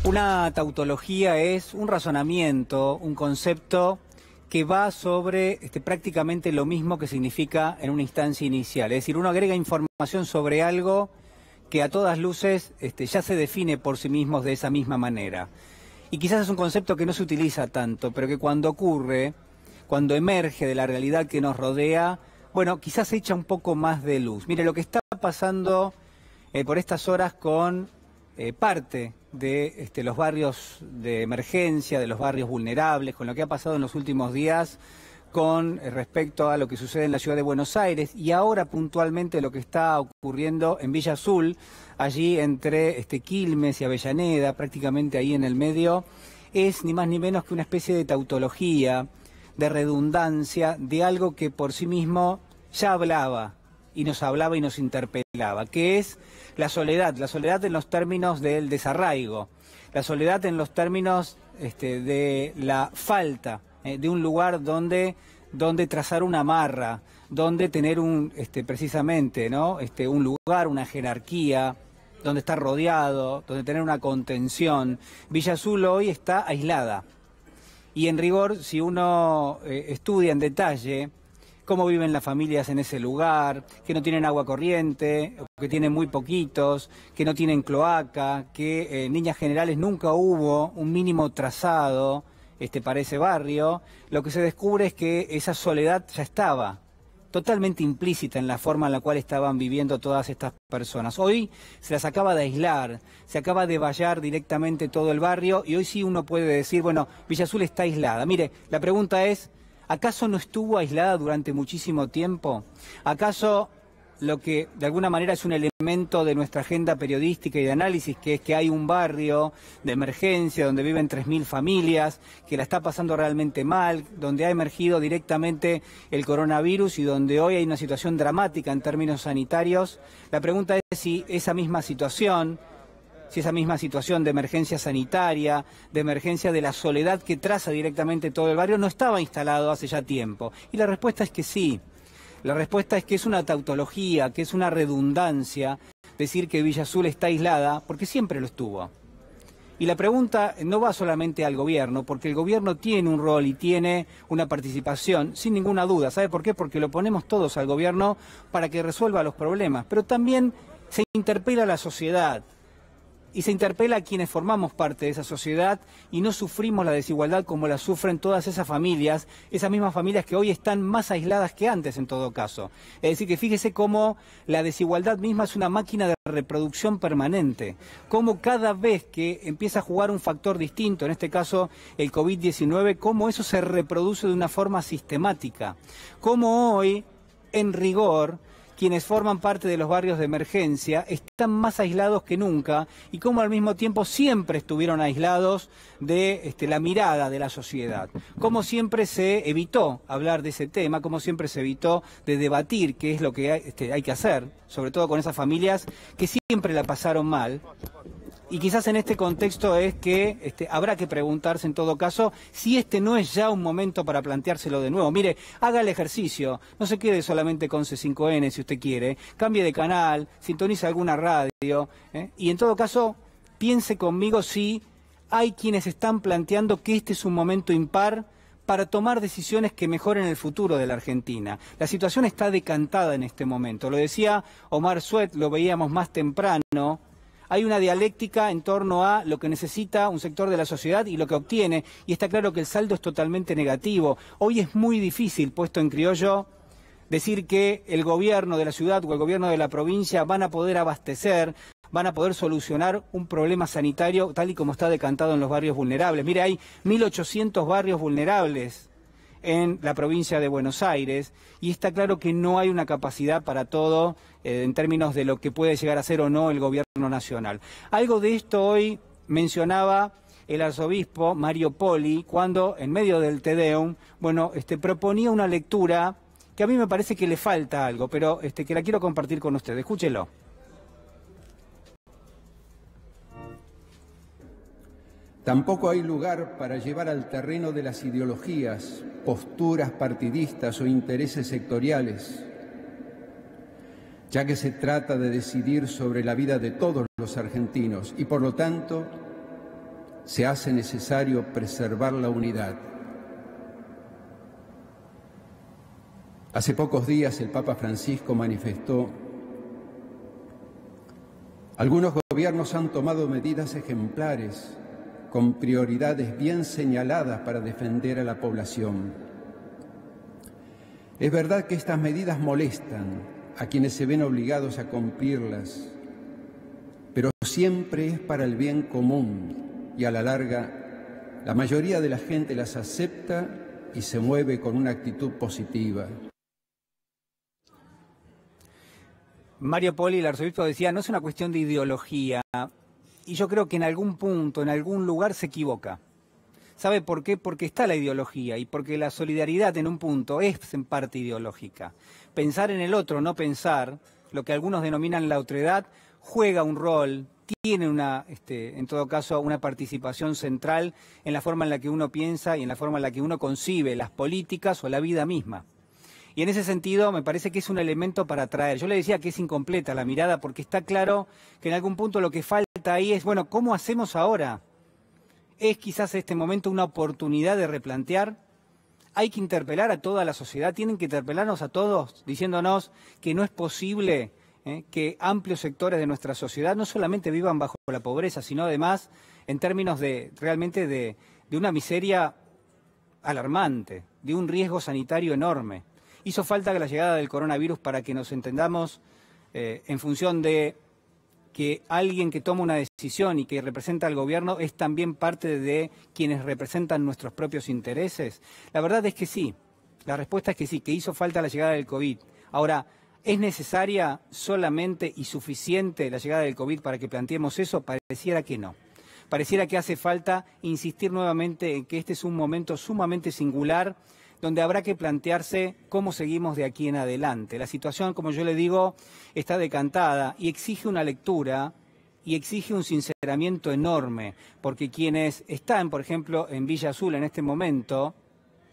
Una tautología es un razonamiento, un concepto que va sobre prácticamente lo mismo que significa en una instancia inicial. Es decir, uno agrega información sobre algo que a todas luces ya se define por sí mismos de esa misma manera. Y quizás es un concepto que no se utiliza tanto, pero que cuando ocurre, cuando emerge de la realidad que nos rodea, bueno, quizás echa un poco más de luz. Mire, lo que está pasando por estas horas con parte de los barrios de emergencia, de los barrios vulnerables, con lo que ha pasado en los últimos días con respecto a lo que sucede en la ciudad de Buenos Aires y ahora puntualmente lo que está ocurriendo en Villa Azul, allí entre Quilmes y Avellaneda, prácticamente ahí en el medio, es ni más ni menos que una especie de tautología, de redundancia, de algo que por sí mismo ya hablaba y nos interpelaba, que es la soledad en los términos del desarraigo, la soledad en los términos de la falta de un lugar donde trazar una amarra, donde tener precisamente, ¿no? Un lugar, una jerarquía, donde estar rodeado, donde tener una contención. Villa Azul hoy está aislada. Y en rigor, si uno estudia en detalle cómo viven las familias en ese lugar, que no tienen agua corriente, que tienen muy poquitos, que no tienen cloaca, que en líneas generales nunca hubo un mínimo trazado para ese barrio, lo que se descubre es que esa soledad ya estaba totalmente implícita en la forma en la cual estaban viviendo todas estas personas. Hoy se las acaba de aislar, se acaba de vallar directamente todo el barrio y hoy sí uno puede decir, bueno, Villa Azul está aislada. Mire, la pregunta es, ¿acaso no estuvo aislada durante muchísimo tiempo? ¿Acaso lo que de alguna manera es un elemento de nuestra agenda periodística y de análisis, que es que hay un barrio de emergencia donde viven 3.000 familias, que la está pasando realmente mal, donde ha emergido directamente el coronavirus y donde hoy hay una situación dramática en términos sanitarios? La pregunta es si esa misma situación de emergencia sanitaria, de emergencia de la soledad que traza directamente todo el barrio, no estaba instalado hace ya tiempo. Y la respuesta es que sí. La respuesta es que es una tautología, que es una redundancia decir que Villa Azul está aislada, porque siempre lo estuvo. Y la pregunta no va solamente al gobierno, porque el gobierno tiene un rol y tiene una participación, sin ninguna duda. ¿Sabe por qué? Porque lo ponemos todos al gobierno para que resuelva los problemas. Pero también se interpela a la sociedad. Y se interpela a quienes formamos parte de esa sociedad y no sufrimos la desigualdad como la sufren todas esas mismas familias que hoy están más aisladas que antes en todo caso. Es decir, que fíjese cómo la desigualdad misma es una máquina de reproducción permanente, cómo cada vez que empieza a jugar un factor distinto, en este caso el COVID-19, cómo eso se reproduce de una forma sistemática, cómo hoy, en rigor, quienes forman parte de los barrios de emergencia están más aislados que nunca y como al mismo tiempo siempre estuvieron aislados de la mirada de la sociedad. Como siempre se evitó hablar de ese tema, como siempre se evitó de debatir qué es lo que hay que hacer, sobre todo con esas familias que siempre la pasaron mal. Y quizás en este contexto es que habrá que preguntarse en todo caso si no es ya un momento para planteárselo de nuevo. Mire, haga el ejercicio, no se quede solamente con C5N si usted quiere, cambie de canal, sintonice alguna radio, y en todo caso piense conmigo si hay quienes están planteando que este es un momento impar para tomar decisiones que mejoren el futuro de la Argentina. La situación está decantada en este momento, lo decía Omar Suet, lo veíamos más temprano. Hay una dialéctica en torno a lo que necesita un sector de la sociedad y lo que obtiene, y está claro que el saldo es totalmente negativo. Hoy es muy difícil, puesto en criollo, decir que el gobierno de la ciudad o el gobierno de la provincia van a poder abastecer, van a poder solucionar un problema sanitario tal y como está decantado en los barrios vulnerables. Mire, hay 1.800 barrios vulnerables en la provincia de Buenos Aires y está claro que no hay una capacidad para todo en términos de lo que puede llegar a ser o no el gobierno nacional. Algo de esto hoy mencionaba el arzobispo Mario Poli cuando en medio del Te Deum, proponía una lectura que a mí me parece que le falta algo, pero que la quiero compartir con ustedes. Escúchelo. Tampoco hay lugar para llevar al terreno de las ideologías, posturas partidistas o intereses sectoriales, ya que se trata de decidir sobre la vida de todos los argentinos y, por lo tanto, se hace necesario preservar la unidad. Hace pocos días el Papa Francisco manifestó: algunos gobiernos han tomado medidas ejemplares con prioridades bien señaladas para defender a la población. Es verdad que estas medidas molestan a quienes se ven obligados a cumplirlas, pero siempre es para el bien común y a la larga la mayoría de la gente las acepta y se mueve con una actitud positiva. Mario Poli, el arzobispo, decía, no es una cuestión de ideología, y yo creo que en algún punto, en algún lugar se equivoca. ¿Sabe por qué? Porque está la ideología y porque la solidaridad en un punto es en parte ideológica. Pensar en el otro, no pensar, lo que algunos denominan la otredad, juega un rol, tiene en todo caso, una participación central en la forma en la que uno piensa y en la forma en la que uno concibe las políticas o la vida misma. Y en ese sentido me parece que es un elemento para atraer. Yo le decía que es incompleta la mirada porque está claro que en algún punto lo que falta ahí es, bueno, ¿cómo hacemos ahora? ¿Es quizás este momento una oportunidad de replantear? Hay que interpelar a toda la sociedad, tienen que interpelarnos a todos diciéndonos que no es posible que amplios sectores de nuestra sociedad no solamente vivan bajo la pobreza, sino además en términos de realmente de una miseria alarmante, de un riesgo sanitario enorme. Hizo falta la llegada del coronavirus para que nos entendamos en función de que alguien que toma una decisión y que representa al gobierno es también parte de quienes representan nuestros propios intereses. La verdad es que sí, la respuesta es que sí, que hizo falta la llegada del COVID. Ahora, ¿es necesaria solamente y suficiente la llegada del COVID para que planteemos eso? Pareciera que no. Pareciera que hace falta insistir nuevamente en que este es un momento sumamente singular donde habrá que plantearse cómo seguimos de aquí en adelante. La situación, como yo le digo, está decantada y exige una lectura y exige un sinceramiento enorme, porque quienes están, por ejemplo, en Villa Azul en este momento,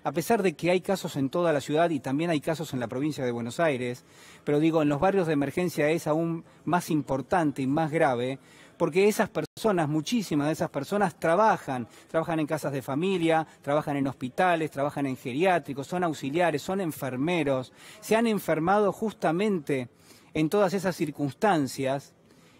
a pesar de que hay casos en toda la ciudad y también hay casos en la provincia de Buenos Aires, pero digo, en los barrios de emergencia es aún más importante y más grave, porque esas personas, muchísimas de esas personas trabajan en casas de familia, trabajan en hospitales, trabajan en geriátricos, son auxiliares, son enfermeros, se han enfermado justamente en todas esas circunstancias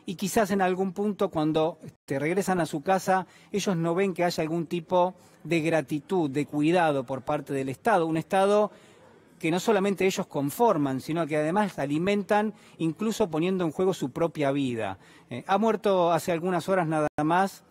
y quizás en algún punto cuando regresan a su casa ellos no ven que haya algún tipo de gratitud, de cuidado por parte del Estado, un Estado que no solamente ellos conforman, sino que además alimentan, incluso poniendo en juego su propia vida. Ha muerto hace algunas horas nada más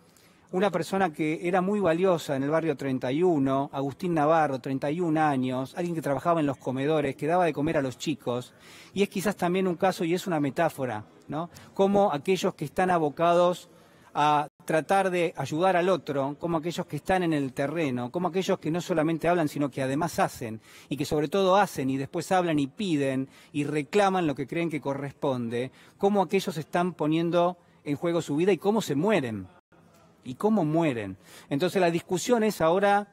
una persona que era muy valiosa en el barrio 31, Agustín Navarro, 31 años, alguien que trabajaba en los comedores, que daba de comer a los chicos, y es quizás también un caso, y es una metáfora, ¿no? Como aquellos que están abocados a tratar de ayudar al otro, como aquellos que están en el terreno, como aquellos que no solamente hablan, sino que además hacen, y que sobre todo hacen y después hablan y piden y reclaman lo que creen que corresponde, como aquellos están poniendo en juego su vida y cómo se mueren, y cómo mueren. Entonces la discusión es ahora,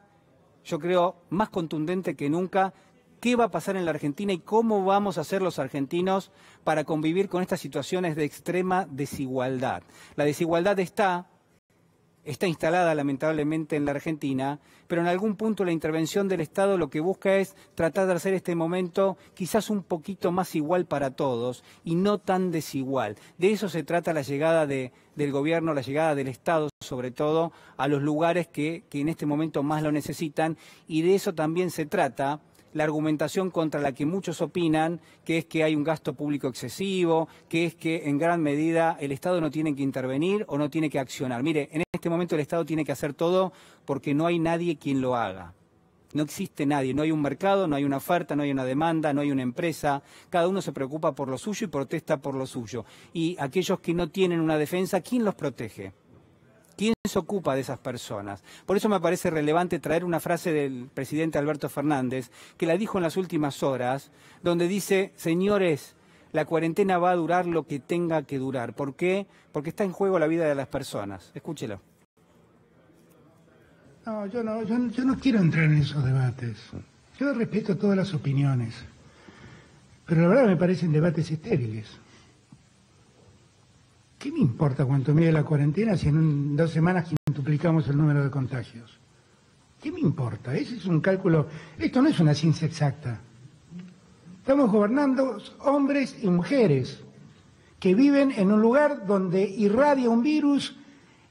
yo creo, más contundente que nunca. ¿Qué va a pasar en la Argentina y cómo vamos a hacer los argentinos para convivir con estas situaciones de extrema desigualdad? La desigualdad está instalada lamentablemente en la Argentina, pero en algún punto la intervención del Estado lo que busca es tratar de hacer este momento quizás un poquito más igual para todos y no tan desigual. De eso se trata la llegada del gobierno, la llegada del Estado sobre todo a los lugares que en este momento más lo necesitan, y de eso también se trata la argumentación contra la que muchos opinan, que es que hay un gasto público excesivo, que es que en gran medida el Estado no tiene que intervenir o no tiene que accionar. Mire, en este momento el Estado tiene que hacer todo porque no hay nadie quien lo haga. No existe nadie, no hay un mercado, no hay una oferta, no hay una demanda, no hay una empresa. Cada uno se preocupa por lo suyo y protesta por lo suyo. Y aquellos que no tienen una defensa, ¿quién los protege? ¿Quién se ocupa de esas personas? Por eso me parece relevante traer una frase del presidente Alberto Fernández, que la dijo en las últimas horas, donde dice: señores, la cuarentena va a durar lo que tenga que durar. ¿Por qué? Porque está en juego la vida de las personas. Escúchelo. No, yo no quiero entrar en esos debates. Yo respeto todas las opiniones, pero la verdad me parecen debates estériles. ¿Qué me importa cuánto mide la cuarentena si en 2 semanas quintuplicamos el número de contagios? ¿Qué me importa? Ese es un cálculo. Esto no es una ciencia exacta. Estamos gobernando hombres y mujeres que viven en un lugar donde irradia un virus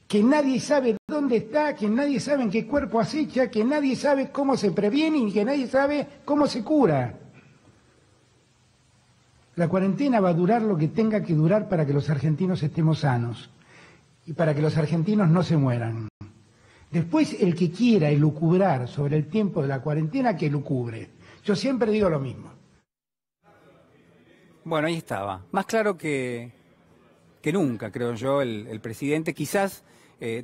que nadie sabe dónde está, que nadie sabe en qué cuerpo acecha, que nadie sabe cómo se previene y que nadie sabe cómo se cura. La cuarentena va a durar lo que tenga que durar para que los argentinos estemos sanos y para que los argentinos no se mueran. Después, el que quiera elucubrar sobre el tiempo de la cuarentena, que elucubre. Yo siempre digo lo mismo. Bueno, ahí estaba. Más claro que nunca, creo yo, el presidente, quizás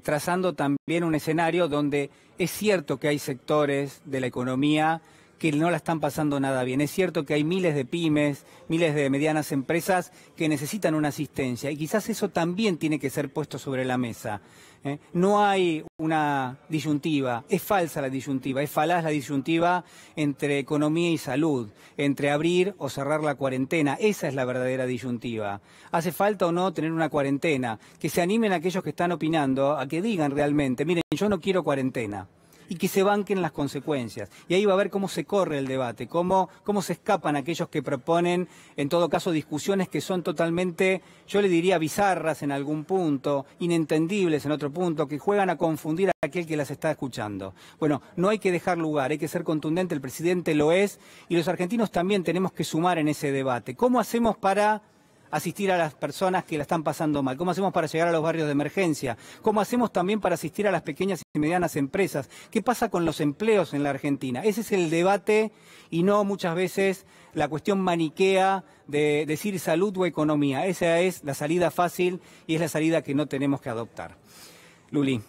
trazando también un escenario donde es cierto que hay sectores de la economía que no la están pasando nada bien. Es cierto que hay miles de pymes, miles de medianas empresas que necesitan una asistencia y quizás eso también tiene que ser puesto sobre la mesa. No hay una disyuntiva, es falsa la disyuntiva, es falaz la disyuntiva entre economía y salud, entre abrir o cerrar la cuarentena. Esa es la verdadera disyuntiva. ¿Hace falta o no tener una cuarentena? Que se animen aquellos que están opinando a que digan realmente, miren, yo no quiero cuarentena. Y que se banquen las consecuencias. Y ahí va a ver cómo se corre el debate, cómo se escapan aquellos que proponen, en todo caso, discusiones que son totalmente, yo le diría, bizarras en algún punto, inentendibles en otro punto, que juegan a confundir a aquel que las está escuchando. Bueno, no hay que dejar lugar, hay que ser contundente, el presidente lo es, y los argentinos también tenemos que sumar en ese debate. ¿Cómo hacemos para asistir a las personas que la están pasando mal? ¿Cómo hacemos para llegar a los barrios de emergencia? ¿Cómo hacemos también para asistir a las pequeñas y medianas empresas? ¿Qué pasa con los empleos en la Argentina? Ese es el debate y no muchas veces la cuestión maniquea de decir salud o economía. Esa es la salida fácil y es la salida que no tenemos que adoptar. Luli.